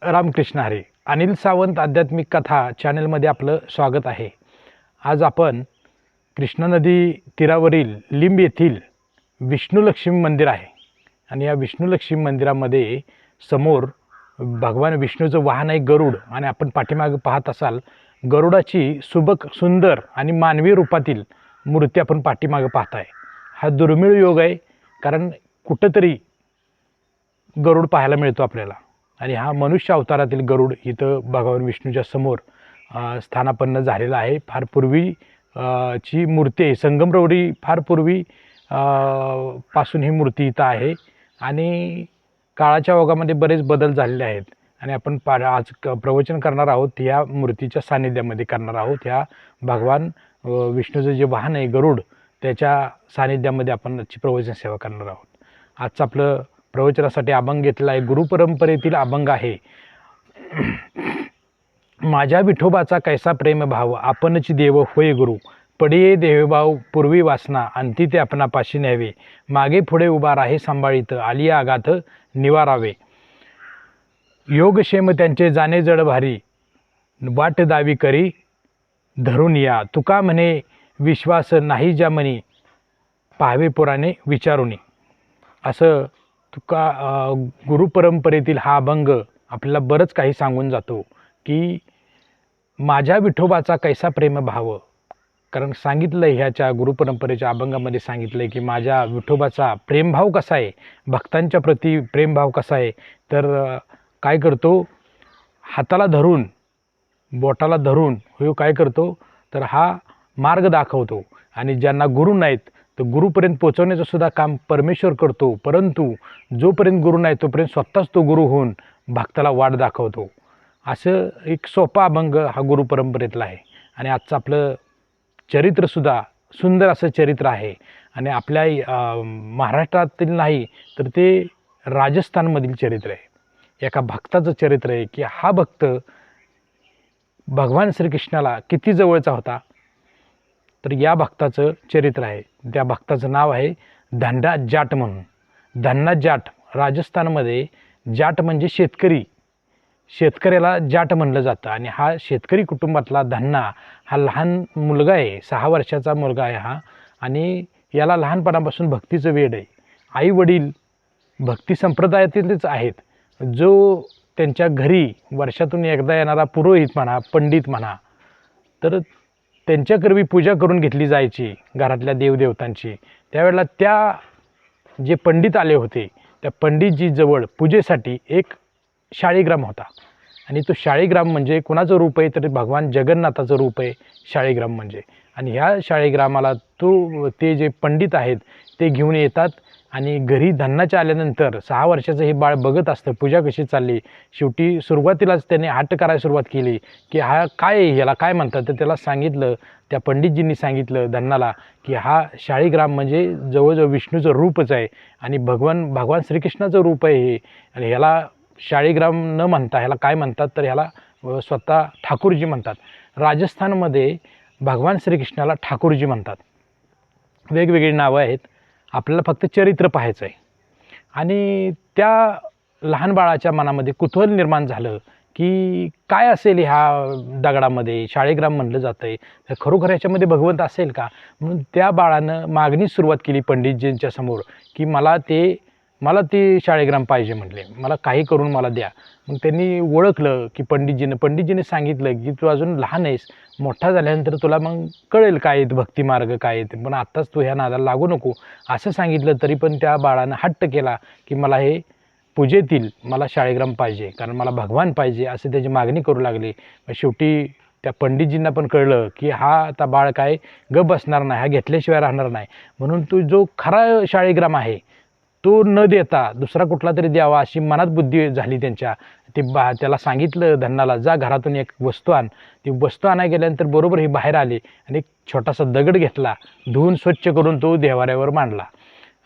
रामकृष्ण हरी. अनिल सावंत आध्यात्मिक कथा चॅनलमध्ये आपलं स्वागत आहे. आज आपण कृष्णा नदी तीरावरील लिंब येथील विष्णुलक्ष्मी मंदिर आहे आणि या विष्णुलक्ष्मी मंदिरामध्ये समोर भगवान विष्णूचं वाहन आहे गरुड आणि आपण पाठीमागे पाहत असाल गरुडाची सुबक सुंदर आणि मानवी रूपातील मूर्ती आपण पाठीमागे पाहताय. हा दुर्मिळ योग आहे, कारण कुठंतरी गरुड पाहायला मिळतो आपल्याला आणि हा मनुष्य अवतारातील गरुड इथं भगवान विष्णूच्या समोर स्थानापन्न झालेला आहे. फार पूर्वी ची मूर्ती आहे. संगमरवरी फार पूर्वी पासून ही मूर्ती इथं आहे आणि काळाच्या ओघामध्ये बरेच बदल झालेले आहेत आणि आपण आज प्रवचन करणार आहोत या मूर्तीच्या सानिध्यामध्ये करणार आहोत. ह्या भगवान विष्णूचं जे वाहन आहे गरुड त्याच्या सानिध्यामध्ये आपण आजची प्रवचन सेवा करणार आहोत. आजचं आपलं प्रवचनासाठी अभंग घेतला आहे. गुरुपरंपरेतील अभंग आहे. माझ्या विठोबाचा कैसा प्रेम भाव, आपणच देव होय गुरु. पडिये देवभाव पूर्वी वासना, अंती ते आपणापाशी न्यावे. मागे पुढे उभा राहे सांभाळीत, आलिया आघात निवारावे. योगक्षेम त्यांचे जाणे जड भारी, वाट दावी करी धरून या. तुका म्हणे विश्वास नाही ज्या मनी, पाहावे पुराणे विचारुनी. असं तुका गुरुपरंपरेतील हा अभंग आपल्याला बरंच काही सांगून जातो की माझ्या विठोबाचा कैसा प्रेम भाव. कारण सांगितलं आहे ह्याच्या गुरुपरंपरेच्या अभंगामध्ये सांगितलं आहे की माझ्या विठोबाचा प्रेमभाव कसा आहे, भक्तांच्या प्रती प्रेमभाव कसा आहे. तर काय करतो, हाताला धरून बोटाला धरून हो काय करतो तर हा मार्ग दाखवतो आणि ज्यांना गुरु नाहीत तर गुरुपर्यंत पोचवण्याचं सुद्धा काम परमेश्वर करतो. परंतु जोपर्यंत गुरु नाही तोपर्यंत स्वतःच तो गुरु होऊन भक्ताला वाट दाखवतो. असं एक सोपा अभंग हा गुरुपरंपरेतला आहे आणि आजचं आपलं चरित्रसुद्धा सुंदर असं चरित्र आहे आणि आपल्या महाराष्ट्रातील नाही तर ते राजस्थानमधील चरित्र आहे. एका भक्ताचं चरित्र आहे की हा भक्त भगवान श्रीकृष्णाला किती जवळचा होता. तर या भक्ताचं चरित्र आहे. त्या भक्ताचं नाव आहे धन्ना जाट म्हणून. धन्ना जाट राजस्थानमध्ये जाट म्हणजे शेतकरी, शेतकऱ्याला जाट म्हणलं जातं आणि हा शेतकरी कुटुंबातला धन्ना हा लहान मुलगा आहे. 6 वर्षाचा मुलगा आहे हा आणि याला लहानपणापासून भक्तीचं वेड आहे. आई वडील भक्ती संप्रदायातीलच आहेत. जो त्यांच्या घरी वर्षातून एकदा येणारा पुरोहित म्हणा, पंडित म्हणा, तर त्यांच्याकरवी पूजा करून घेतली जायची घरातल्या देवदेवतांची. त्यावेळेला त्या जे पंडित आले होते त्या पंडितजीजवळ पूजेसाठी एक शाळीग्राम होता आणि तो शाळीग्राम म्हणजे कुणाचं रूप आहे तर भगवान जगन्नाथाचं रूप आहे शाळीग्राम म्हणजे. आणि ह्या शाळीग्रामाला ते जे पंडित आहेत ते घेऊन येतात आणि घरी धन्नाच्या आल्यानंतर 6 वर्षाचं हे बाळ बघत असतं पूजा कशी चालली. शेवटी सुरुवातीलाच त्याने हट्ट करायला सुरुवात केली की हा काय ह्याला काय म्हणतात. तर त्याला सांगितलं, त्या पंडितजींनी सांगितलं धन्नाला की हा शाळीग्राम म्हणजे जवळजवळ विष्णूचं रूपच आहे आणि भगवान श्रीकृष्णाचं रूप आहे हे. आणि ह्याला शाळीग्राम न म्हणता ह्याला काय म्हणतात तर ह्याला स्वतः ठाकूरजी म्हणतात. राजस्थानमध्ये भगवान श्रीकृष्णाला ठाकूरजी म्हणतात. वेगवेगळी नावं आहेत. आपल्याला फक्त चरित्र पाहायचं आहे. आणि त्या लहान बाळाच्या मनामध्ये कुतूहल निर्माण झालं की काय असेल ह्या दगडामध्ये, शाळीग्राम म्हणलं जातं आहे, तर खरोखर ह्याच्यामध्ये भगवंत असेल का. म्हणून त्या बाळानं मागणीस सुरुवात केली पंडितजींच्या समोर की मला ते शाळीग्राम पाहिजे म्हटले, मला काही करून मला द्या. मग त्यांनी ओळखलं की पंडितजीने सांगितलं की तू अजून लहान आहेस, मोठा झाल्यानंतर तुला मग कळेल काय आहेत भक्तिमार्ग काय आहेत, पण आत्ताच तू ह्या नादाला लागू नको असं सांगितलं. तरी पण त्या बाळानं हट्ट केला की मला हे पूजेतील मला शाळीग्राम पाहिजे, कारण मला भगवान पाहिजे असं त्याची मागणी करू लागली. शेवटी त्या पंडितजींना पण कळलं की हा आता बाळ काय गप बसणार नाही, हा घेतल्याशिवाय राहणार नाही. म्हणून तो जो खरा शाळीग्राम आहे तो न देता दुसरा कुठला तरी द्यावा अशी मनात बुद्धी झाली त्यांच्या. त्याला सांगितलं धन्नाला, जा घरातून एक वस्तू आण. ती वस्तू आणायला गेल्यानंतर बरोबर हे बाहेर आले आणि एक छोटासा दगड घेतला, धुवून स्वच्छ करून तो देव्हाऱ्यावर मांडला.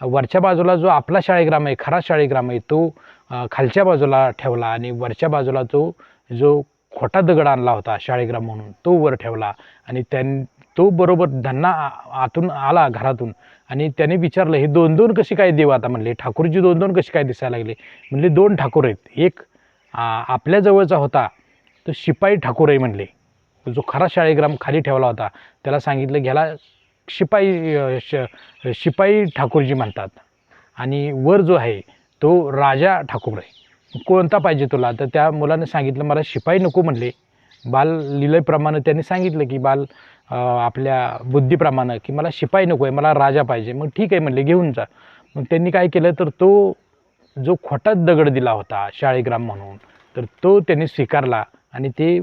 वरच्या बाजूला जो आपला शाळीग्राम आहे, खरा शाळीग्राम आहे, तो खालच्या बाजूला ठेवला आणि वरच्या बाजूला तो जो खोटा दगड आणला होता शाळीग्राम म्हणून तो वर ठेवला. आणि तो बरोबर धन्ना आतून आला घरातून आणि त्याने विचारलं हे 2-2 कशी काय देव आता म्हणले, ठाकूरजी 2-2 कशी काय दिसायला लागले. म्हणले 2 ठाकूर आहेत, एक आपल्या जवळचा होता तो शिपाई ठाकूरही म्हणले. जो खरा शाळीग्राम खाली ठेवला होता त्याला सांगितलं घ्याला शिपाई ठाकूरजी म्हणतात. आणि वर जो आहे तो राजा ठाकूर आहे, कोणता पाहिजे तुला? तर त्या मुलाने सांगितलं मला शिपाई नको म्हणले. बाल लीलेप्रमाणे त्यांनी सांगितलं की आपल्या बुद्धीप्रमाणे की मला शिपाई नको आहे, मला राजा पाहिजे. मग ठीक आहे म्हणले, घेऊन जा. मग त्यांनी काय केलं तर तो जो खोटा दगड दिला होता शाळीग्राम म्हणून, तर तो त्यांनी स्वीकारला. आणि ते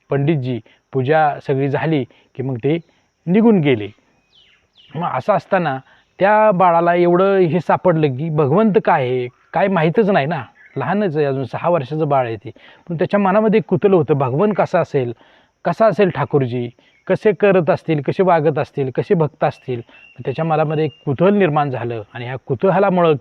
पंडितजी पूजा सगळी झाली की मग ते निघून गेले. मग असं असताना त्या बाळाला एवढं हे सापडलं की भगवंत काय आहे काय माहीतच नाही ना, लहानच आहे अजून, 6 वर्षाचं बाळ आहे ते. पण त्याच्या मनामध्ये कुतूहल होतं, भगवान कसा असेल ठाकूरजी, कसे करत असतील, कसे वागत असतील, कसे भक्त असतील. त्याच्या मनामध्ये एक कुतूहल निर्माण झालं. आणि ह्या कुतूहलामुळं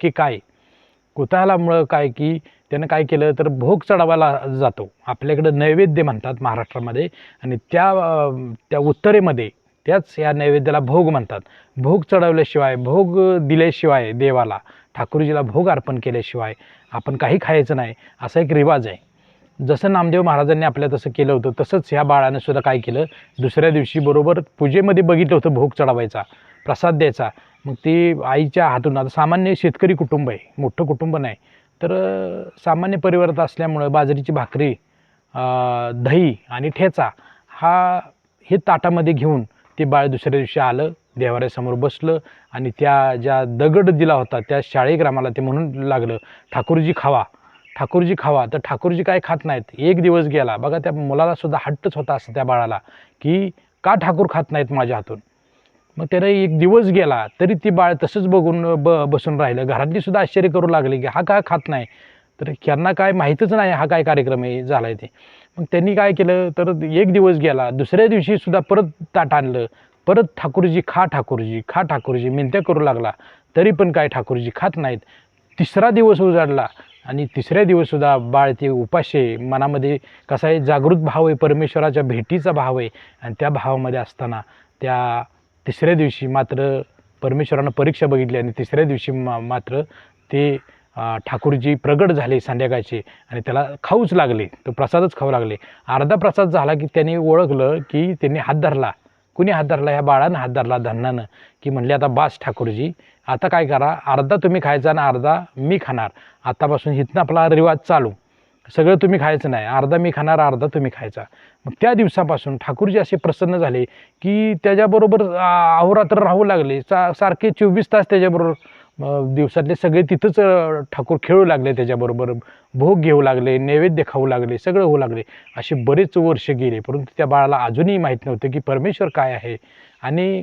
की त्यानं काय केलं तर भोग चढवायला जातो. आपल्याकडं नैवेद्य म्हणतात महाराष्ट्रामध्ये, आणि त्या उत्तरेमध्ये त्याच या नैवेद्याला भोग म्हणतात. भोग चढवल्याशिवाय, भोग दिल्याशिवाय देवाला, ठाकूरजीला भोग अर्पण केल्याशिवाय आपण काही खायचं नाही, असा एक रिवाज आहे. जसं नामदेव महाराजांनी आपल्या तसं केलं होतं, तसंच ह्या बाळानं सुद्धा काय केलं, दुसऱ्या दिवशी बरोबर पूजेमध्ये बघितलं होतं भोग चढवायचा, प्रसाद द्यायचा. मग ते आईच्या हातून, आता सामान्य शेतकरी कुटुंब आहे, मोठं कुटुंब नाही, तर सामान्य परिवारात असल्यामुळं बाजरीची भाकरी, दही आणि ठेचा हे ताटामध्ये घेऊन ते बाळ दुसऱ्या दिवशी आलं, देवाऱ्यासमोर बसलं. आणि त्या ज्या दगड दिला होता त्या शाळीग्रामाला ते म्हणून लागलं, ठाकूरजी खावा, ठाकूरजी खावा. तर ठाकूरजी काय खात नाहीत. एक दिवस गेला बघा, त्या मुलाला सुद्धा हट्टच होता असं त्या बाळाला की का ठाकूर खात नाहीत माझ्या हातून. मग त्याला एक दिवस गेला तरी ती बाळ तसंच बघून बसून राहिलं. घरातली सुद्धा आश्चर्य करू लागले की हा काय खात नाही. तर त्यांना काय माहीतच नाही हा काय कार्यक्रम आहे झाला आहे ते. मग त्यांनी काय केलं तर एक दिवस गेला, दुसऱ्या दिवशी सुद्धा परत ताट आणलं, परत ठाकूरजी खा, ठाकूरजी खा, ठाकूरजी मिनत्या करू लागला. तरी पण काय ठाकूरजी खात नाहीत. तिसरा दिवस उजाडला आणि तिसऱ्या दिवससुद्धा बाळ ते उपाशी, मनामध्ये कसा आहे जागृत भाव आहे, परमेश्वराच्या भेटीचा भाव आहे. आणि त्या भावामध्ये असताना त्या तिसऱ्या दिवशी मात्र परमेश्वरानं परीक्षा बघितली आणि तिसऱ्या दिवशी मात्र ते ठाकूरजी प्रगट झाले संध्याकाळचे आणि त्याला खाऊच लागले, तो प्रसादच खाऊ लागले. अर्धा प्रसाद झाला की त्यांनी ओळखलं की त्यांनी हात धरला. कुणी हात धरला? ह्या बाळानं हात धरला धन्नानं, की म्हणले आता बास ठाकूरजी, आता काय करा, अर्धा तुम्ही खायचा आणि अर्धा मी खाणार. आतापासून इथनं आपला रिवाज चालू, सगळं तुम्ही खायचं नाही, अर्धा मी खाणार, अर्धा तुम्ही खायचा. मग त्या दिवसापासून ठाकूरजी असे प्रसन्न झाले की त्याच्याबरोबर अहोरात्र राहू लागले. सारखे 24 तास त्याच्याबरोबर दिवसातले सगळे तिथंच ठाकूर खेळू लागले, त्याच्याबरोबर भोग घेऊ लागले, नैवेद्य खाऊ लागले, सगळं होऊ लागले. असे बरेच वर्ष गेले, परंतु त्या बाळाला अजूनही माहीत नव्हतं की परमेश्वर काय आहे. आणि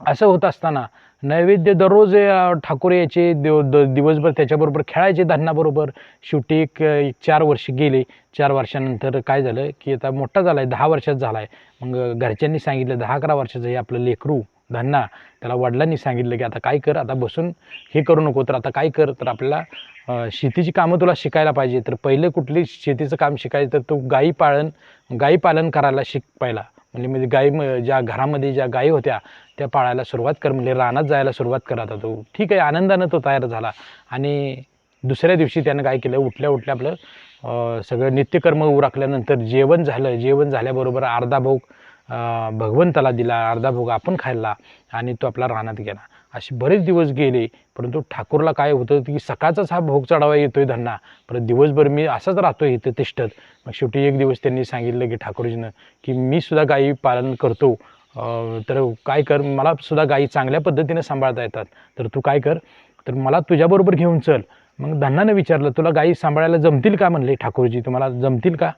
असं होत असताना नैवेद्य दररोज ठाकूर यायचे, दिवसभर त्याच्याबरोबर खेळायचे धान्याबरोबर. शेवटी एक 4 वर्ष गेले. 4 वर्षानंतर काय झालं की आता मोठा झाला आहे, 10 वर्षाचा झाला आहे. मग घरच्यांनी सांगितलं 10-11 वर्षाचं हे आपलं लेकरू धन्ना, त्याला वडिलांनी सांगितलं की आता काय कर, आता बसून हे करू नको, तर आता काय कर, तर आपल्याला शेतीची कामं तुला शिकायला पाहिजे. तर पहिलं कुठली शेतीचं काम शिकायचं तर तू गाई पालन करायला शिक पहिला. म्हणजे ज्या घरामध्ये ज्या गायी होत्या त्या पाळायला सुरुवात कर, म्हणजे रानात जायला सुरुवात कर आता तू. ठीक आहे, आनंदानं तो तयार झाला. आणि दुसऱ्या दिवशी त्यानं काय केलं, उठल्या आपलं सगळं नित्यकर्म उरकल्यानंतर जेवण झालं. जेवण झाल्याबरोबर अर्धा भोग भगवंताला दिला, अर्धा भोग आपण खाल्ला आणि तो आपला रानात गेला. असे बरेच दिवस गेले, परंतु ठाकूरला काय होतं की सकाळचाच हा भोग चढावा येतोय धन्ना, परत दिवसभर मी असाच राहतोय इथं तिष्ठत. मग शेवटी एक दिवस त्यांनी सांगितलं की ठाकूरजीनं की मी सुद्धा गायी पालन करतो, तर काय कर, मला सुद्धा गायी चांगल्या पद्धतीने सांभाळता येतात, तर तू काय कर, तर मला तुझ्याबरोबर घेऊन चल. मग धन्नानं विचारलं तुला गायी सांभाळायला जमतील का म्हणले ठाकूरजी, तुम्हाला जमतील का?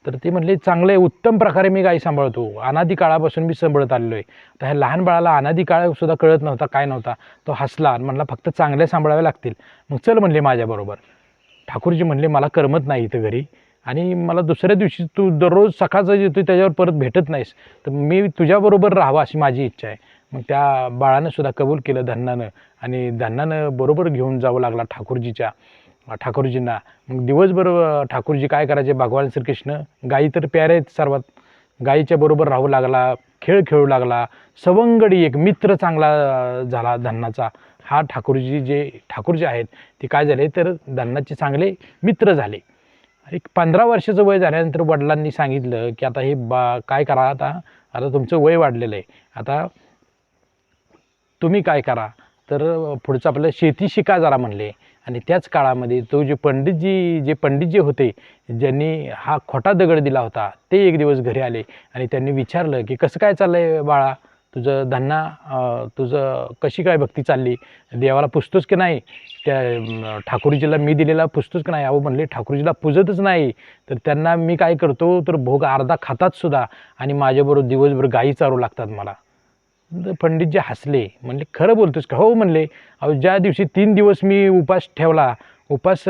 तर ते म्हणले चांगलं आहे, उत्तम प्रकारे मी गायी सांभाळतो, अनादी काळापासून मी सांभाळत आलेलो आहे. तर ह्या लहान बाळाला अनादी काळसुद्धा कळत नव्हता, काय नव्हता. तो हसला आणि म्हणला फक्त चांगल्या सांभाळाव्या लागतील. मग चल म्हणले माझ्याबरोबर. ठाकूरजी म्हणले मला करमत नाही इथं घरी, आणि मला दुसऱ्या दिवशी तू दररोज सकाळचं येतो त्याच्यावर परत भेटत नाहीस, तर मी तुझ्याबरोबर राहावं अशी माझी इच्छा आहे. मग त्या बाळानं सुद्धा कबूल केलं धन्नानं, आणि धन्नानं बरोबर घेऊन जावं लागला ठाकूरजींना. मग दिवसभर ठाकूरजी काय करायचे, भगवान श्रीकृष्ण गायी तर प्यारे आहेत सर्वात, गायीच्या बरोबर राहू लागला, खेळ खेळू लागला, सवंगडी एक मित्र चांगला झाला धन्नाचा. हा ठाकूरजी आहेत ते काय झाले तर धन्नाचे चांगले मित्र झाले. एक 15 वर्षाचं वय झाल्यानंतर वडिलांनी सांगितलं की आता हे काय करा, आता आता तुमचं वय वाढलेलं आहे, आता तुम्ही काय करा, तर पुढचं आपलं शेती शिका जरा म्हणले. आणि त्याच काळामध्ये तो जे पंडितजी होते, ज्यांनी हा खोटा दगड दिला होता, ते एक दिवस घरी आले आणि त्यांनी विचारलं की कसं काय चाललं आहे बाळा, तुझं धन्ना, तुझं कशी काय भक्ती चालली, देवाला पुजतोस की नाही, त्या ठाकूरजीला मी दिलेला पुजतोस की नाही. अहो म्हणले ठाकूरजीला पूजतच नाही, तर त्यांना मी काय करतो, तर भोग अर्धा खातात सुद्धा आणि माझ्याबरोबर दिवसभर गायी चारू लागतात मला. तर पंडितजी हसले, म्हणले खरं बोलतोस का? हो म्हणले. अहो ज्या दिवशी 3 दिवस मी उपास ठेवला, उपास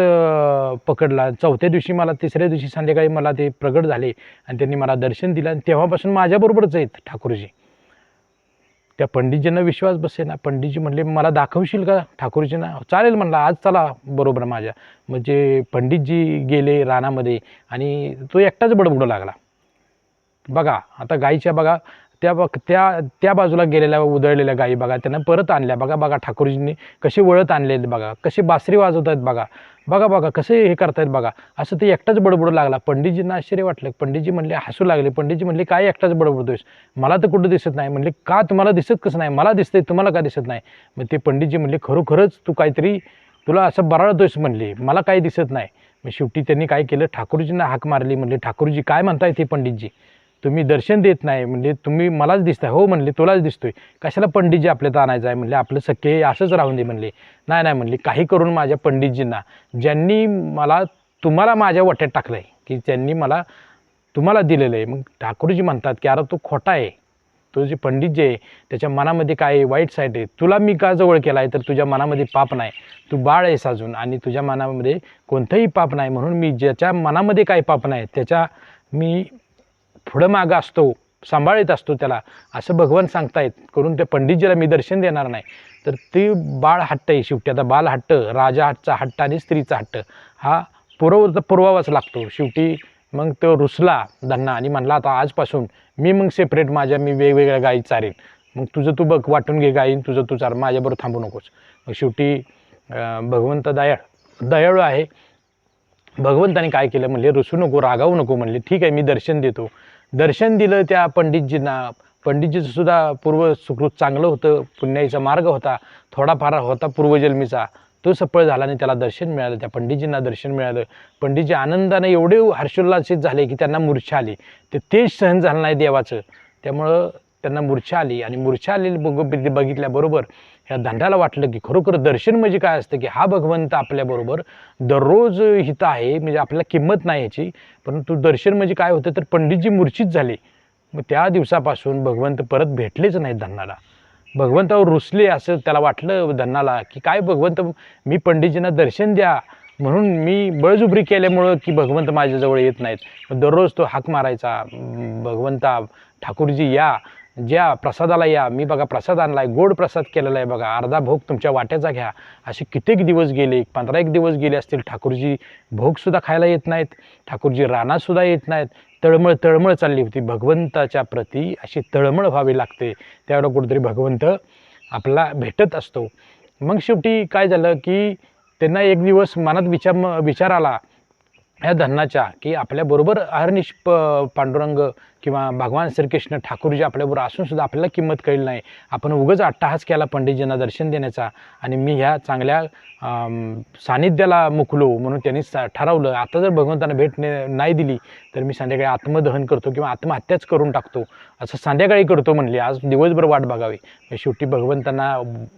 पकडला, चौथ्या दिवशी मला, तिसऱ्या दिवशी संध्याकाळी मला ते प्रगट झाले आणि त्यांनी मला दर्शन दिलं आणि तेव्हापासून माझ्याबरोबरच आहेत ठाकूरजी. त्या पंडितजींना विश्वास बसेना. पंडितजी म्हणले मला दाखवशील का ठाकूरजींना? चालेल म्हणला, आज चला बरोबर माझ्या. म्हणजे पंडितजी गेले रानामध्ये आणि तो एकटाच बडबडू लागला. बघा आता गाईच्या बघा, त्या बाजूला गेलेल्या उधळलेल्या गायी बघा, त्यांना परत आणल्या बघा. बघा ठाकूरजींनी कसे वळत आणलेले बघा, कसे बासरी वाजवत आहेत बघा, बघा बघा कसे हे करतायत बघा. असं ते एकटाच बडबडू लागला. पंडितजींना आश्चर्य वाटलं. पंडितजी म्हणले, हसू लागले. पंडितजी म्हणले काय एकटाच बडबडतोयस, मला तर कुठं दिसत नाही. म्हणले का, तुम्हाला दिसत कसं नाही, मला दिसतंय, तुम्हाला का दिसत नाही? मग ते पंडितजी म्हणले खरोखरच तू काहीतरी, तुला असं बराळतोयस म्हणले, मला काही दिसत नाही. मग शेवटी त्यांनी काय केलं, ठाकूरजींना हाक मारली. म्हणले ठाकूरजी काय म्हणताय ते पंडितजी, तुम्ही दर्शन देत नाही, म्हणजे तुम्ही मलाच दिसताय. हो म्हणले तुलाच दिसतोय, कशाला पंडितजी आपल्यात आणायचं आहे म्हणले, आपलं सख्खे असंच राहून दे म्हणले. नाही नाही म्हणले, काही करून माझ्या पंडितजींना, ज्यांनी मला तुम्हाला माझ्या वाट्यात टाकलं आहे, की त्यांनी मला तुम्हाला दिलेलं आहे. मग ठाकूरजी म्हणतात की अरे तू खोटा आहे, तो जे पंडित जे आहे त्याच्या मनामध्ये काय वाईट साईड आहे, तुला मी का जवळ केला आहे, तर तुझ्या मनामध्ये पाप नाही, तू बाळ आहेस अजून आणि तुझ्या मनामध्ये कोणतंही पाप नाही, म्हणून मी ज्याच्या मनामध्ये काही पाप नाही त्याच्या मी पुढं मागं असतो, सांभाळत असतो त्याला, असं भगवान सांगतायत. करून त्या पंडितजीला मी दर्शन देणार नाही. तर ते बाळ हट्ट आहे शेवटी. आता बाल हट्ट, राजा हट्टचा हट्ट आणि स्त्रीचा हट्ट हा पुरवावाच लागतो शेवटी. मग तो रुसला धन्ना आणि म्हणला आता आजपासून मी मग सेपरेट माझ्या, मी वेगवेगळ्या गायी चारेन, मग तुझं तू बघ, वाटून घे गायीन, तुझं तू चार, माझ्याबरोबर थांबू नकोस. मग शेवटी भगवंत दयाळू आहे. भगवंताने काय केलं म्हणले, रुसू नको, रागावू नको म्हणले, ठीक आहे मी दर्शन देतो. दर्शन दिलं त्या पंडितजींना. पंडितजीचं सुद्धा पूर्व सुकृत चांगलं होतं, पुण्याचा मार्ग होता, थोडाफार होता पूर्वजन्मीचा, तो सफळ झाला आणि त्याला दर्शन मिळालं. त्या पंडितजींना दर्शन मिळालं. पंडितजी आनंदाने एवढे हर्षोल्लासित झाले की त्यांना मूर्छा आली. ते तेज सहन झालं नाही देवाचं, त्यामुळं त्यांना मूर्छा आली. आणि मूर्छा आलेली बघितल्याबरोबर ह्या धंद्याला वाटलं की खरोखर दर्शन म्हणजे काय असतं, की हा भगवंत आपल्याबरोबर दररोज हित आहे, म्हणजे आपल्याला किंमत नाही याची, परंतु दर्शन म्हणजे काय होतं, तर पंडितजी मूर्छित झाले. मग त्या दिवसापासून भगवंत परत भेटलेच नाहीत धन्नाला. भगवंतावर रुसले असं त्याला वाटलं धन्नाला, की काय भगवंत, मी पंडितजींना दर्शन द्या म्हणून मी बळजुबरी केल्यामुळं की भगवंत माझ्याजवळ येत नाहीत. दररोज तो हाक मारायचा, भगवंता ठाकूरजी या, ज्या प्रसादाला या, मी बघा प्रसाद आणला आहे, गोड प्रसाद केलेला आहे बघा, अर्धा भोग तुमच्या वाट्याचा घ्या. असे कित्येक दिवस गेले, 15 दिवस गेले असतील. ठाकूरजी भोगसुद्धा खायला येत नाहीत, ठाकूरजी रानातसुद्धा येत नाहीत. तळमळ चालली होती भगवंताच्या प्रती, अशी तळमळ व्हावी लागते, त्यावेळेला कुठेतरी भगवंत आपला भेटत असतो. मग शेवटी काय झालं की त्यांना एक दिवस मनात विचार आला ह्या धन्नाच्या, की आपल्याबरोबर अहर्निश पांडुरंग किंवा भगवान श्रीकृष्ण ठाकूरजी आपल्याबरोबर असून सुद्धा आपल्याला किंमत कळली नाही. आपण उगाच अट्टाहास केला पंडितजींना दर्शन देण्याचा आणि मी ह्या चांगल्या सानिध्याला मुकलो. म्हणून त्यांनी ठरवलं आता जर भगवंतांना भेट नाही दिली तर मी संध्याकाळी आत्मदहन करतो किंवा आत्महत्याच करून टाकतो, असं संध्याकाळी करतो म्हणले, आज दिवसभर वाट बघावी. शेवटी भगवंतांना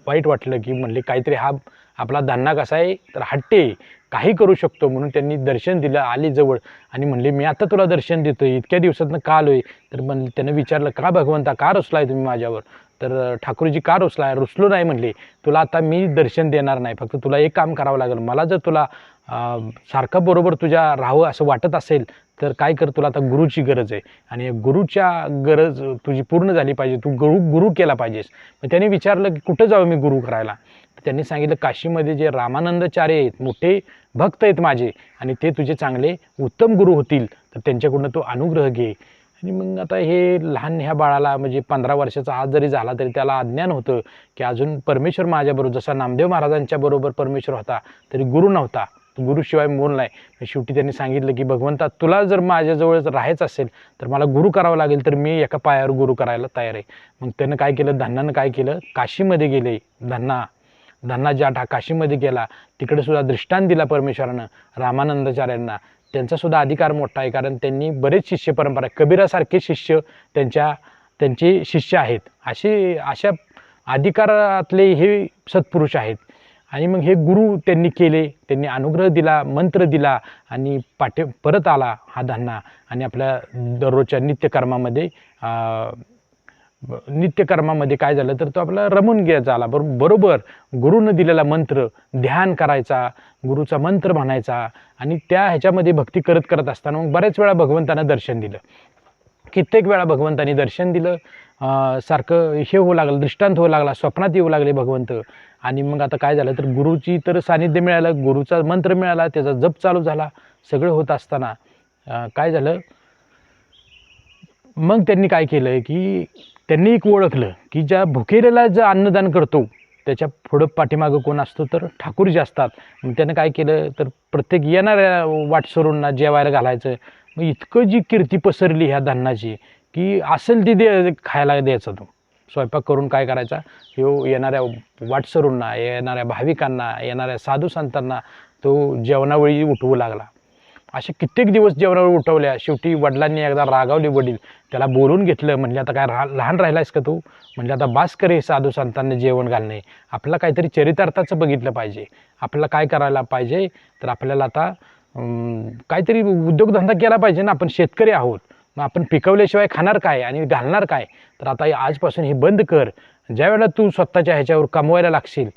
वाईट वाटलं, की म्हणले काहीतरी हा आपला धन्ना कसा आहे, तर हट्टे काही करू शकतो, म्हणून त्यांनी दर्शन दिलं, आली जवळ आणि म्हणले मी आता तुला दर्शन देतो, इतक्या दिवसातनं का आलोय. तर त्यानं विचारलं का भगवंता, का रुसलाय तुम्ही माझ्यावर. तर ठाकूरजी का रुसलाय, रुसलो नाही म्हणले, तुला आता मी दर्शन देणार नाही, फक्त तुला एक काम करावं लागेल, मला जर तुला सारखं बरोबर तुझ्या राहावं असं वाटत असेल तर काय कर, तुला आता गुरुची गरज आहे आणि गुरुच्या गरज तुझी पूर्ण झाली पाहिजे, तू गुरु केला पाहिजेस. मग त्यांनी विचारलं की कुठं जावं मी गुरु करायला. त्यांनी सांगितलं काशीमध्ये जे रामानंदाचार्य आहेत, मोठे भक्त आहेत माझे, आणि ते तुझे चांगले उत्तम गुरु होतील, तर त्यांच्याकडून तो अनुग्रह घे. आणि मग आता हे लहान ह्या बाळाला म्हणजे 15 वर्षाचा आज जरी झाला तरी त्याला अज्ञान होतं की अजून परमेश्वर माझ्याबरोबर, जसा नामदेव महाराजांच्या बरोबर परमेश्वर होता तरी गुरु नव्हता. गुरुशिवाय मोल नाही. शेवटी त्यांनी सांगितलं की भगवंता तुला जर माझ्याजवळ राहायचं असेल तर मला गुरु करावं लागेल, तर मी एका पायावर गुरु करायला तयार आहे. मग त्यानं काय केलं, धन्नानं काय केलं, काशीमध्ये गेले. धन्ना जाट हा काशीमध्ये गेला. तिकडे सुद्धा दृष्टांत दिला परमेश्वरानं रामानंदाचार्यांना. त्यांचासुद्धा अधिकार मोठा आहे, कारण त्यांनी बरेच शिष्य परंपरा, कबीरासारखे शिष्य त्यांचे शिष्य आहेत. अशा अधिकारातले हे सत्पुरुष आहेत. आणि मग हे गुरु त्यांनी केले, त्यांनी अनुग्रह दिला, मंत्र दिला आणि परत आला हा धन्ना. आणि आपल्या दररोजच्या नित्यकर्मामध्ये काय झालं तर तो आपला रमून घ्यायचा आला. बरोबर गुरुनं दिलेला मंत्र ध्यान करायचा, गुरुचा मंत्र म्हणायचा आणि त्या ह्याच्यामध्ये भक्ती करत असताना मग बऱ्याच वेळा भगवंतानं दर्शन दिलं. कित्येक वेळा भगवंतानी दर्शन दिलं. सारखं हे होऊ लागलं, दृष्टांत होऊ लागला, स्वप्नात येऊ लागले भगवंत. आणि मग आता काय झालं तर गुरुची तर सानिध्य मिळालं, गुरुचा मंत्र मिळाला, त्याचा जप चालू झाला. सगळं होत असताना काय झालं, मग त्यांनी काय केलं की त्यांनी एक ओळखलं की ज्या भुकेलेला जे अन्नदान करतो त्याच्या पुढं पाठीमागं कोण असतो तर ठाकूरजी असतात. मग त्यानं काय केलं तर प्रत्येक येणाऱ्या वाटसरूंना जेवायला घालायचं. मग इतकं जी कीर्ती पसरली ह्या धान्याची की असेल ती खायला द्यायचा तो. स्वयंपाक करून काय करायचा, येणाऱ्या वाटसरूंना, येणाऱ्या भाविकांना, येणाऱ्या साधू संतांना तो जेवणावेळी उठवू लागला. असे कित्येक दिवस जेवणावेळी उठवल्या. शेवटी वडिलांनी एकदा रागावले, वडील त्याला बोलून घेतलं. म्हणले आता काय लहान राहिलायस का तू, म्हणजे आता बास करे साधू संतांना जेवण घालणे, आपलं काहीतरी चरितार्थाचं बघितलं पाहिजे. आपल्याला काय करायला पाहिजे तर आपल्याला आता काहीतरी उद्योगधंदा केला पाहिजे ना, आपण शेतकरी आहोत. मग आपण पिकवल्याशिवाय खाणार काय आणि घालणार काय, तर आता आजपासून हे बंद कर. ज्यावेळेला तू स्वतःच्या ह्याच्यावर कमवायला लागशील,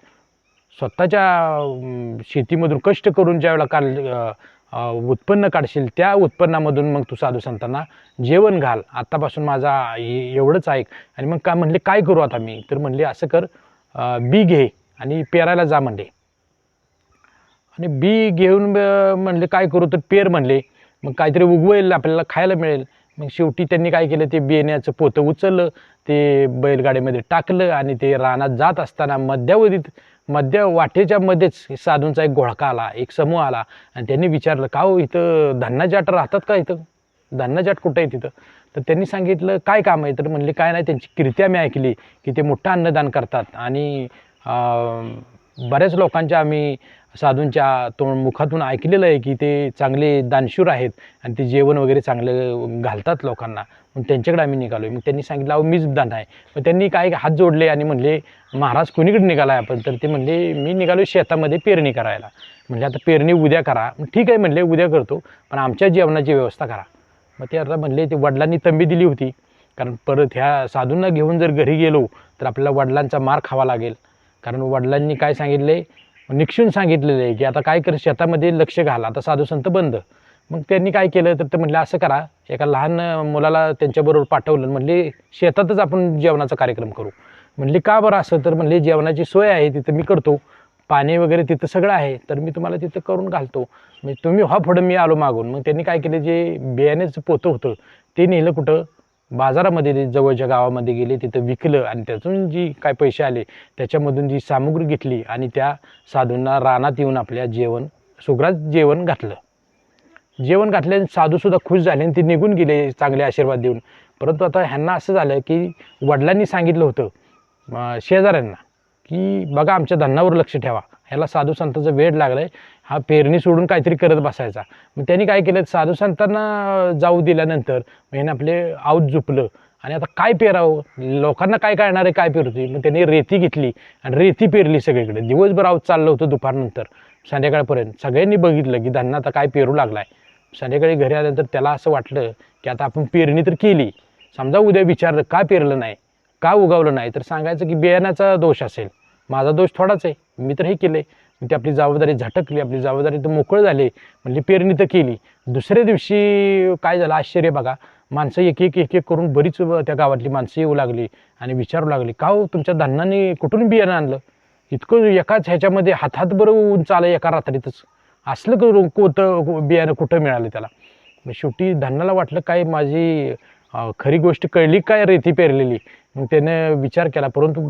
स्वतःच्या शेतीमधून कष्ट करून ज्यावेळेला उत्पन्न काढशील, त्या उत्पन्नामधून मग तू साधू संतांना जेवण घाल. आत्तापासून माझा एवढंच ऐक. आणि मग काय म्हणले, काय करू आता मी, तर म्हणले असं कर, बी घे आणि पेरायला जा म्हणले. आणि बी घेऊन म्हणले काय करू, तर पेर म्हणले. मग काहीतरी उगवेल, आपल्याला खायला मिळेल. मग शेवटी त्यांनी काय केलं, ते बियाण्याचं पोतं उचललं, ते बैलगाडीमध्ये टाकलं आणि ते रानात जात असताना मध्य वाटेच्या मध्येच साधूंचा एक घोळका आला, एक समूह आला. आणि त्यांनी विचारलं, का हो इथं धन्ना जाट राहतात का, इथं धन्ना जाट कुठं आहे तिथं. तर त्यांनी सांगितलं काय काम आहे, तर म्हणले काय नाही, त्यांची कीर्ती आम्ही ऐकली की ते मोठं अन्नदान करतात आणि बऱ्याच लोकांच्या आम्ही साधूंच्या मुखातून ऐकलेलं आहे की ते चांगले दानशूर आहेत आणि ते जेवण वगैरे चांगलं घालतात लोकांना. मग त्यांच्याकडे आम्ही निघालो. मग त्यांनी सांगितलं, अहो मीच दान आहे. मग त्यांनी काय हात जोडले आणि म्हणले, महाराज कुणीकडे निघाला आहे आपण, तर ते म्हणले मी निघालो शेतामध्ये पेरणी करायला. म्हणजे आता पेरणी उद्या करा. मग ठीक आहे म्हणले, उद्या करतो, पण आमच्या जेवणाची व्यवस्था करा. मग ते आता म्हणले, ते वडिलांनी तंबी दिली होती, कारण परत ह्या साधूंना घेऊन जर घरी गेलो तर आपल्याला वडिलांचा मार खावा लागेल. कारण वडिलांनी काय सांगितले, निक्षून सांगितलेलं आहे की आता काय कर, शेतामध्ये लक्ष घाल, आता साधू संत बंद. मग त्यांनी काय केलं तर ते म्हणले असं करा, एका लहान मुलाला त्यांच्याबरोबर पाठवलं. म्हणले शेतातच आपण जेवणाचा कार्यक्रम करू. म्हणले का बरं असं, तर म्हणले जेवणाची सोय आहे तिथं, मी करतो, पाणी वगैरे तिथं सगळं आहे, तर मी तुम्हाला तिथं करून घालतो, म्हणजे तुम्ही पुढं, मी आलो मागून. मग त्यांनी काय केलं, जे बियाण्याचं पोतं होतं ते नेलं कुठं, बाजारामध्ये जवळच्या गावामध्ये गेले, तिथं विकलं आणि त्यातून जी काय पैसे आले त्याच्यामधून जी सामुग्री घेतली आणि त्या साधूंना रानात येऊन आपल्या सुग्रास जेवण घातलं. जेवण घातल्याने साधूसुद्धा खुश झाले आणि ते निघून गेले चांगले आशीर्वाद देऊन. परंतु आता ह्यांना असं झालं की वडिलांनी सांगितलं होतं शेजाऱ्यांना की बघा आमच्या धन्नावर लक्ष ठेवा, ह्याला साधू संतांचा वेळ लागलाय, हा पेरणी सोडून काहीतरी करत बसायचा. मग त्यांनी काय केलं, साधू संतांना जाऊ दिल्यानंतर ह्याने आपले आऊत झुपलं आणि आता काय पेरावं, लोकांना काय कळणार आहे काय पेरतोय. मग त्यांनी रेती घेतली आणि रेती पेरली सगळीकडे. दिवसभर आऊत चाललं होतं, दुपारनंतर संध्याकाळपर्यंत सगळ्यांनी बघितलं की धान्य आता काय पेरू लागलाय. संध्याकाळी घरी आल्यानंतर त्याला असं वाटलं की आता आपण पेरणी तर केली, समजा उद्या विचारलं का पेरलं नाही, का उगवलं नाही, तर सांगायचं की बियाण्याचा दोष असेल, माझा दोष थोडाच आहे, मी तर हे केलंय. ती आपली जबाबदारी झटकली, आपली जबाबदारी तर मोकळ झाली, म्हणजे पेरणी तर केली. दुसऱ्या दिवशी काय झालं आश्चर्य बघा, माणसं एक एक करून बरीच त्या गावातली माणसं येऊ लागली आणि विचारू लागली, का हो तुमच्या धान्याने कुठून बियाणं आणलं, इतकं एकाच ह्याच्यामध्ये हातात बरं ऊन चाललं एका रात्रीतच, असलं कोणतं बियाणं कुठं मिळालं त्याला. मग शेवटी धान्याला वाटलं काय माझी खरी गोष्ट कळली काय रेती पेरलेली. मग त्यानं विचार केला, परंतु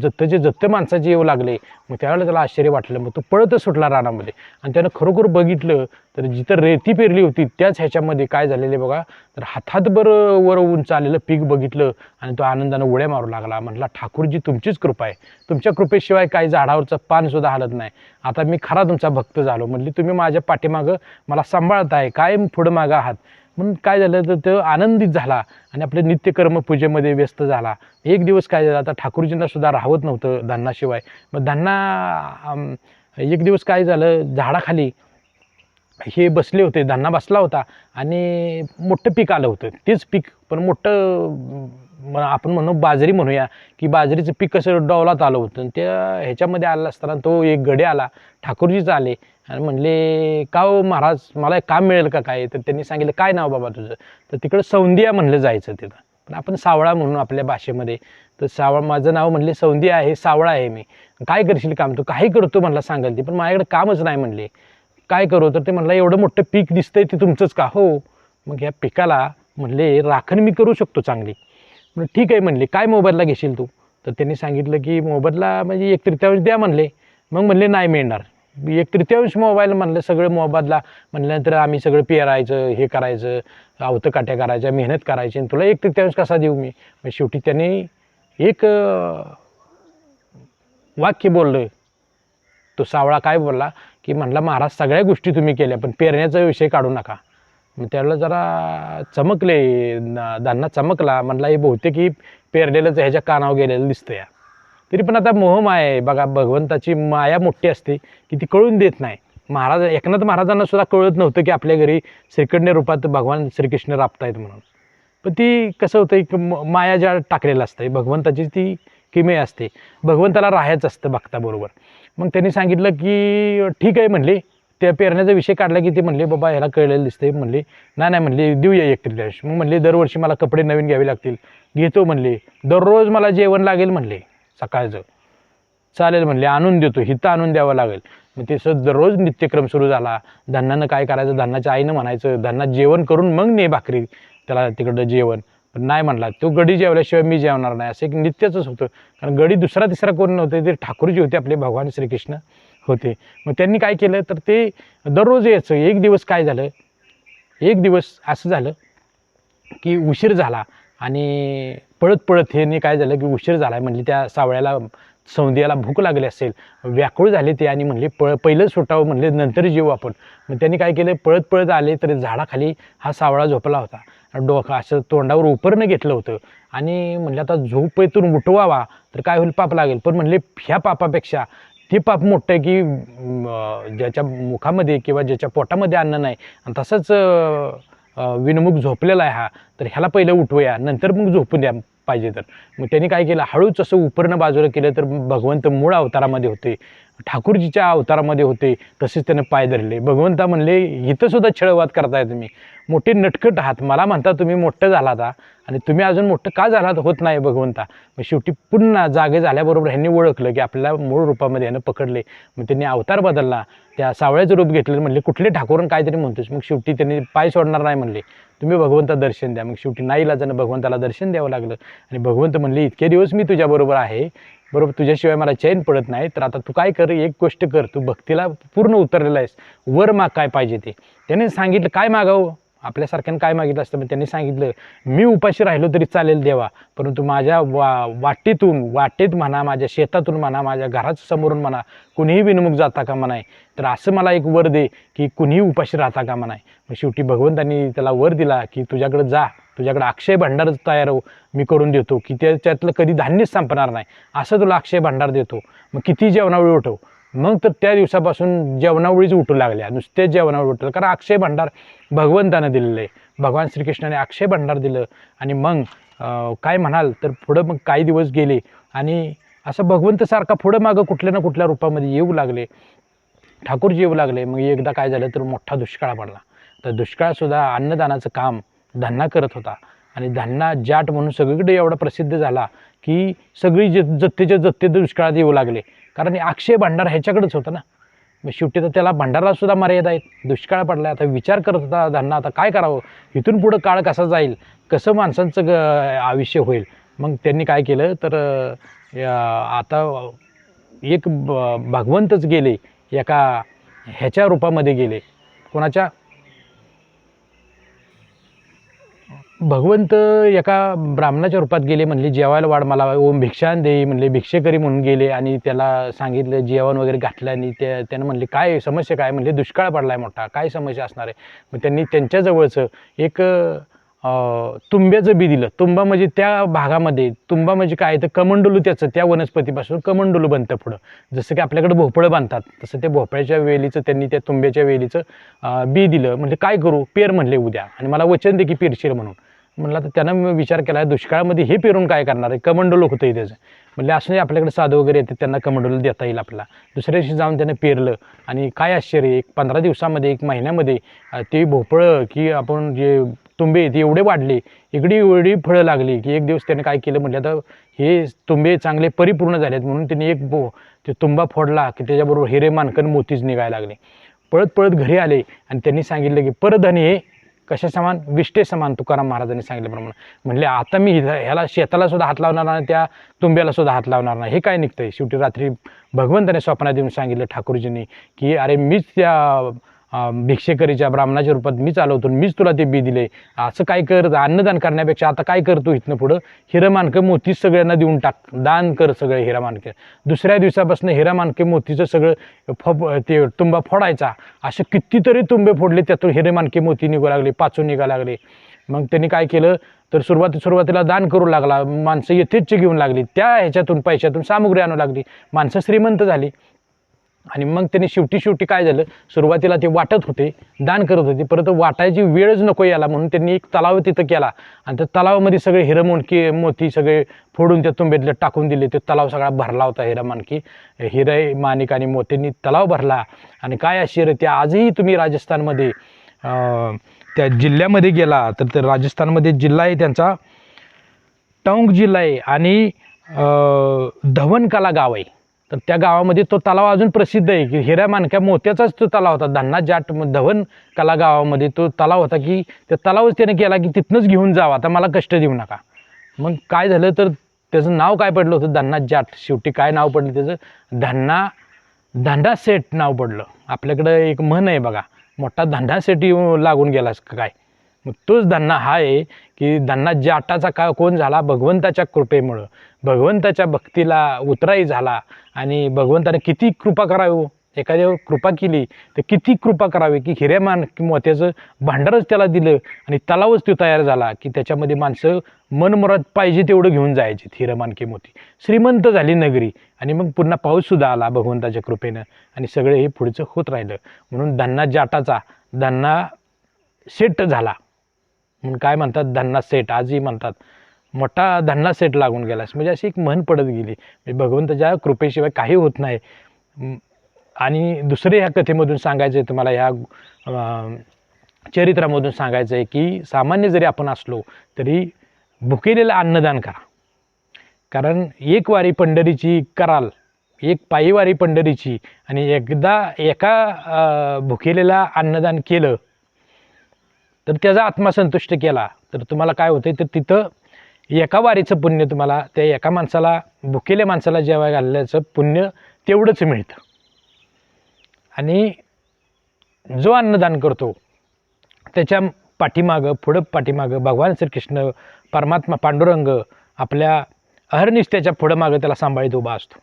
जत्तचे जत्त माणसाचे येऊ लागले. मग त्यावेळेला त्याला आश्चर्य वाटलं. मग तो पळतच सुटला रानामध्ये आणि त्यानं खरोखर बघितलं तर जिथं रेती पेरली होती त्याच ह्याच्यामध्ये काय झालेले बघा, तर हातभर वर उंच आलेलं पीक बघितलं आणि तो आनंदानं उड्या मारू लागला. म्हटला, ठाकूरजी तुमचीच कृपा आहे, तुमच्या कृपेशिवाय काही झाडावरचं पानसुद्धा हलत नाही. आता मी खरा तुमचा भक्त झालो. म्हणली, तुम्ही माझ्या पाठीमागं मला सांभाळताय, काय पुढं मागं आहात. म्हणून काय झालं तर तो आनंदित झाला आणि आपले नित्यकर्म पूजेमध्ये व्यस्त झाला. एक दिवस काय झालं, आता ठाकूरजींना सुद्धा राहवत नव्हतं धान्नाशिवाय. मग धान्ना एक दिवस काय झालं, झाडाखाली हे बसले होते, धान्ना बसला होता आणि मोठं पीक आलं होतं. तेच पीक पण मोठं आपण म्हणू बाजरी म्हणूया, की बाजरीचं पीक कसं डौलात आलं होतं. आणि त्या ह्याच्यामध्ये आलं असताना तो एक गडे आला, ठाकूरजीच आले आणि म्हणले, का हो महाराज, मला एक काम मिळेल का काय. तर त्यांनी सांगितलं, काय नाव बाबा तुझं. तर तिकडं सौंदिया म्हणलं जायचं तिथं, पण आपण सावळा म्हणून आपल्या भाषेमध्ये. तर माझं नाव म्हणले सौंदिया आहे, सावळा आहे मी. काय करशील काम. तू काही करतो म्हणला, सांगाल ती, पण माझ्याकडे कामच नाही म्हणले. काय करू. तर ते म्हणलं, एवढं मोठं पीक दिसतंय ते तुमचंच का. हो. मग ह्या पिकाला म्हणले राखण मी करू शकतो चांगली. म्हणलं ठीक आहे म्हणले, काय मोबदला घेशील तू. तर त्यांनी सांगितलं की मोबदला म्हणजे 1/3 द्या म्हणले. मग म्हणले नाही मिळणार. 1/3 मोबाईल म्हणलं, सगळं मोबदला म्हणल्यानंतर आम्ही सगळं पेरायचं, हे करायचं, आवतं काट्या करायच्या, मेहनत करायची, आणि तुला 1/3 कसा देऊ मी. मग शेवटी त्यांनी एक वाक्य बोललं. तो सावळा काय बोलला की म्हणला, महाराज सगळ्या गोष्टी तुम्ही केल्या पण पेरण्याचा विषय काढू नका. मग त्याला जरा चमकले, धान्ना चमकला. म्हणला, हे बहुतेक ही पेरलेलंच ह्याच्या कानावर गेलेलं दिसतं या. तरी पण आता मोहमाया आहे बघा, भगवंताची माया मोठी असते की ती कळून देत नाही. एकनाथ महाराजांना सुद्धा कळत नव्हतं की आपल्या घरी श्रीकंठ रूपात भगवान श्रीकृष्ण राबतायत म्हणून. पण ती कसं होतं, एक माया ज्या टाकलेलं असतं भगवंताची, ती किमया असते. भगवंताला राहायचं असतं भक्ताबरोबर. मग त्यांनी सांगितलं की ठीक आहे म्हणले. त्या पेरण्याचा विषय काढला की ते म्हणले, बाबा ह्याला कळलेलं दिसतंय. म्हणले नाही म्हणले, देऊया 1/3. मग म्हणले, दरवर्षी मला कपडे नवीन घ्यावे लागतील. घेतो म्हणले. दररोज मला जेवण लागेल म्हणले सकाळचं. चालेल म्हणले, आणून देतो, हिथं आणून द्यावं लागेल. मग ते दररोज नित्यक्रम सुरू झाला. धान्यानं काय करायचं, धान्याच्या आईनं म्हणायचं, धान्यात जेवण करून मग ने भाकरी त्याला तिकडं जेवण. पण नाही म्हणला, तो गडी जेवल्याशिवाय मी जेवणार नाही, असं एक नित्यच होतं. कारण गडी दुसरा तिसरा कोण नव्हते, ते ठाकूरजी होते, आपले भगवान श्रीकृष्ण होते. मग त्यांनी काय केलं तर ते दररोज यायचं. एक दिवस काय झालं, एक दिवस असं झालं की उशीर झाला आणि पळत पळत हे काय झालं की उशीर झाला. म्हणले त्या सावळ्याला, सौंदियाला भूक लागली असेल, व्याकुळ झाले ते आणि म्हणले पहिलं सुटावं म्हणले, नंतर जेवू आपण. मग त्यांनी काय केलं, पळत पळत आले तर झाडाखाली हा सावळा झोपला होता. डोकं असं तोंडावर उपरणं घेतलं होतं आणि म्हणले, आता झोपेतून उठवावा तर काय होईल, पाप लागेल. पण म्हणले, ह्या पापापेक्षा ते पाप मोठं आहे की ज्याच्या मुखामध्ये किंवा ज्याच्या पोटामध्ये अन्न नाही आणि तसंच विनमुख झोपलेला आहे हा, तर ह्याला पहिलं उठवूया, नंतर मग झोपून द्या पाहिजे तर. मग त्यांनी काय केलं, हळूच असं उपरणं बाजूला केलं तर भगवंत मूळ अवतारामध्ये होते, ठाकूरजीच्या अवतारामध्ये होते. तसेच त्यानं पाय धरले. भगवंता म्हणले, इथं सुद्धा छळवाद करताय तुम्ही, मोठे नटखट आहात. मला म्हणता तुम्ही मोठं झाला आता आणि तुम्ही अजून मोठं का झालात होत नाही भगवंता. मग शेवटी पुन्हा जागे झाल्याबरोबर ह्यांनी ओळखलं की आपल्याला मूळ रूपामध्ये ह्यानं पकडले. मग त्यांनी अवतार बदलला, त्या सावळ्याचं रूप घेतलं. म्हणले, कुठले ठाकूरन काहीतरी म्हणतोस. मग शेवटी त्यांनी पाय सोडणार नाही म्हणले, तुम्ही भगवंता दर्शन द्या. मग शेवटी नाईलाजानं भगवंताला दर्शन द्यावं लागलं आणि भगवंत म्हणले, इतके दिवस मी तुझ्याबरोबर आहे, बरोबर, तुझ्याशिवाय मला चैन पडत नाही, तर आता तू काय कर, एक गोष्ट कर, तू भक्तीला पूर्ण उतरलेला आहेस, वर माग काय पाहिजे ते. त्याने सांगितलं, काय मागावं, आपल्यासारख्यानं काय मागितलं असतं. पण त्यांनी सांगितलं, मी उपाशी राहिलो तरी चालेल देवा, परंतु माझ्या वाटेत म्हणा, माझ्या शेतातून म्हणा, माझ्या घराच्या समोरून म्हणा, कुणीही विनमुख जाता का म्हणाय, तर असं मला एक वर दे की कुणीही उपाशी राहता का म्हणाय. मग शेवटी भगवंतांनी त्याला वर दिला की तुझ्याकडे जा, तुझ्याकडे अक्षय भांडार तयार हो, मी करून देतो की त्यातलं कधी धान्यच संपणार नाही, असं तुला अक्षय भांडार देतो. मग किती जेवणावळी उठव. मग तर त्या दिवसापासून जेवणावळीच उठू लागल्या, नुसतेच जेवणावळी उठलं. कारण अक्षय भांडार भगवंतानं दिलेलं आहे, भगवान श्रीकृष्णाने अक्षय भांडार दिलं. आणि मग काय म्हणाल तर पुढं मग काही दिवस गेले आणि असं भगवंत सारखा पुढं मागं कुठल्या ना कुठल्या रूपामध्ये येऊ लागले, ठाकूरजी येऊ लागले. मग एकदा काय झालं तर मोठा दुष्काळ पडला. तर दुष्काळसुद्धा अन्नदानाचं काम धान्ना करत होता आणि धान्ना जाट म्हणून सगळीकडे एवढा प्रसिद्ध झाला की सगळी जत्तेच्या जत्ते दुष्काळात येऊ लागले. कारण अक्षय भांडार ह्याच्याकडेच होतं ना. मग शेवटी तर त्याला भंडारासुद्धा मर्यादा आहेत. दुष्काळ पडला आता विचार करत होता धन्ना आता काय करावं, इथून पुढं काळ कसा जाईल, कसं माणसांचं आयुष्य होईल. मग त्यांनी काय केलं तर आता एक भगवंतच गेले एका ह्याच्या रूपामध्ये गेले. कोणाच्या? भगवंत एका ब्राह्मणाच्या रूपात गेले. म्हणले जेवायला वाढ मला, ओम भिक्षान देई म्हणले, भिक्षेकरी म्हणून गेले आणि त्याला सांगितलं जेवण वगैरे घातलं. आणि त्यानं म्हणले काय समस्या काय, म्हणले दुष्काळ पडला आहे मोठा, काय समस्या असणार आहे. मग त्यांनी त्यांच्याजवळचं एक तुंब्याचं बी दिलं. तुंबा म्हणजे त्या भागामध्ये तुंबा म्हणजे काय तर कमंडलू, त्याचं त्या वनस्पतीपासून कमंडलू बनतं पुढं. जसं की आपल्याकडे भोपळं बांधतात तसं ते भोपळ्याच्या वेलीचं त्यांनी त्या तुंब्याच्या वेलीचं बी दिलं. म्हणजे काय करू, पेर म्हणले उद्या आणि मला वचन दे की पेरशील म्हणून. म्हणलं तर त्यानं विचार केला दुष्काळामध्ये हे पेरून काय करणार आहे, कमंडलू होतं त्याचं. म्हणजे असं आपल्याकडे साधं वगैरे येते त्यांना कमंडलू देता येईल आपल्याला. दुसऱ्या दिवशी जाऊन त्यानं पेरलं आणि काय आश्चर्य, एक 15 दिवसामध्ये 1 महिन्यामध्ये ते भोपळं की आपण जे तुंबे ते एवढे वाढले, एवढी फळं लागली की एक दिवस त्याने काय केलं म्हटलं तर हे तुंबे चांगले परिपूर्ण झालेत म्हणून त्यांनी ते तुंबा फोडला की त्याच्याबरोबर हिरे माणकं मोतीच निघायला लागले. पळत पळत घरी आले आणि त्यांनी सांगितलं की परधनी हे कशा समान, विष्ठे समान, तुकाराम महाराजांनी सांगितल्याप्रमाणे. म्हणले आता मी ह्याला शेताला सुद्धा हात लावणार नाही, त्या तुंब्याला सुद्धा हात लावणार नाही. हे काय निघतंय. शेवटी रात्री भगवंताने स्वप्नात येऊन सांगितलं ठाकूरजींनी की अरे मीच त्या भिक्षेकरीच्या ब्राह्मणाच्या रूपात मीच आलो होतो, मीच तुला ते बी दिले. असं काय कर, अन्नदान करण्यापेक्षा आता काय करतो इथनं पुढं हिरमानकं मोतीच सगळ्यांना देऊन टाक, दान कर सगळे हिरामानके. दुसऱ्या दिवसापासून हिरामानके मोतीचं सगळं ते तुंबा फोडायचा. असे कितीतरी तुंबे फोडले, त्यातून हिरेमानके मोती निघू लागले, पाचून निघा लागले. मग त्यांनी काय केलं तर सुरुवातीला दान करू लागला. माणसं यथेच्छ घेऊन लागली, त्या ह्याच्यातून पैशातून सामुग्री आणू लागली, माणसं श्रीमंत झाली. आणि मग त्यांनी शेवटी काय झालं, सुरुवातीला ते वाटत होते, दान करत होते, परंतु वाटायची वेळच नको याला म्हणून त्यांनी एक तलाव तिथं केला आणि त्या तलावामध्ये सगळे हिरमानके मोती सगळे फोडून त्या तुंबेतले टाकून दिले. तो तलाव सगळा भरला होता हिरामानकी, हिरे माणिक आणि मोत्यांनी तलाव भरला. आणि काय आश्चर्य, त्या आजही तुम्ही राजस्थानमध्ये त्या जिल्ह्यामध्ये गेला तर ते राजस्थानमध्ये जिल्हा आहे त्यांचा टोंक जिल्हा आहे आणि धवनकला गाव आहे. तर त्या गावामध्ये तो तलाव अजून प्रसिद्ध आहे की हिऱ्या माणक्या मोत्याचाच तो तलाव होता. धन्ना जाट धवनकला गावामध्ये तो तलाव होता की त्या तलावच त्याने केला की तिथनंच घेऊन जावा, आता मला कष्ट देऊ नका. मग काय झालं तर त्याचं नाव काय पडलं होतं, धन्ना जाट. शेवटी काय नाव पडलं त्याचं, धंडा सेठ नाव पडलं. आपल्याकडं एक म्हण आहे बघा, मोठा धंडा सेठ लागून गेलास काय. मग तोच धन्ना हा आहे की धन्ना जाटाचा का कोण झाला, भगवंताच्या कृपेमुळं, भगवंताच्या भक्तीला उतराई झाला. आणि भगवंताने किती कृपा करावी, एखाद्यावर कृपा केली तर किती कृपा करावी की हिरेमान मोत्याचं भांडारच त्याला दिलं आणि तलावच तो तयार झाला की त्याच्यामध्ये माणसं मनमुराद पाहिजे तेवढं घेऊन जायचे. हिरेमानके मोती श्रीमंत झाली नगरी आणि मग पुन्हा पाऊससुद्धा आला भगवंताच्या कृपेनं आणि सगळे हे पुढचं होत राहिलं. म्हणून धन्ना जाटाचा धन्ना सेट झाला म्हणून काय म्हणतात, धन्ना सेट आजही म्हणतात, मोठा धन्ना सेट लागून गेलास. म्हणजे अशी एक म्हण पडत गेली. म्हणजे भगवंताच्या कृपेशिवाय काही होत नाही. आणि दुसरे ह्या कथेमधून सांगायचं आहे तुम्हाला, ह्या चरित्रामधून सांगायचं आहे की सामान्य जरी आपण असलो तरी भुकेलेलं अन्नदान करा. कारण एक वारी पंढरीची कराल, एक पायीवारी पंढरीची, आणि एकदा एका भुकेलेला अन्नदान केलं तर त्याचा आत्मा संतुष्ट केला तर तुम्हाला काय होतं तर तिथं एका वारीचं पुण्य तुम्हाला त्या एका माणसाला, भुकेल्या माणसाला जेवाय घालण्याचं पुण्य तेवढंच मिळतं. आणि जो अन्नदान करतो त्याच्या पुढं पाठीमागं भगवान श्रीकृष्ण परमात्मा पांडुरंग आपल्या अहर्निशत्याच्या पुढं मागं त्याला सांभाळीत उभा असतो.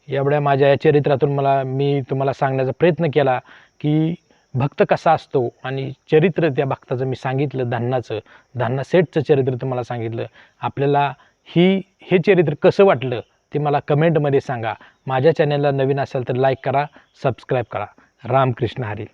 एवढ्या माझ्या या चरित्रातून मी तुम्हाला सांगण्याचा प्रयत्न केला की भक्त कसा असतो आणि चरित्र त्या भक्ताचं मी सांगितलं. धन्ना सेठचं चरित्र तुम्हाला सांगितलं. आपल्याला हे चरित्र कसं वाटलं ते मला कमेंटमध्ये सांगा. माझ्या चॅनलला नवीन असाल तर लाईक करा, सबस्क्राईब करा. रामकृष्ण हरी.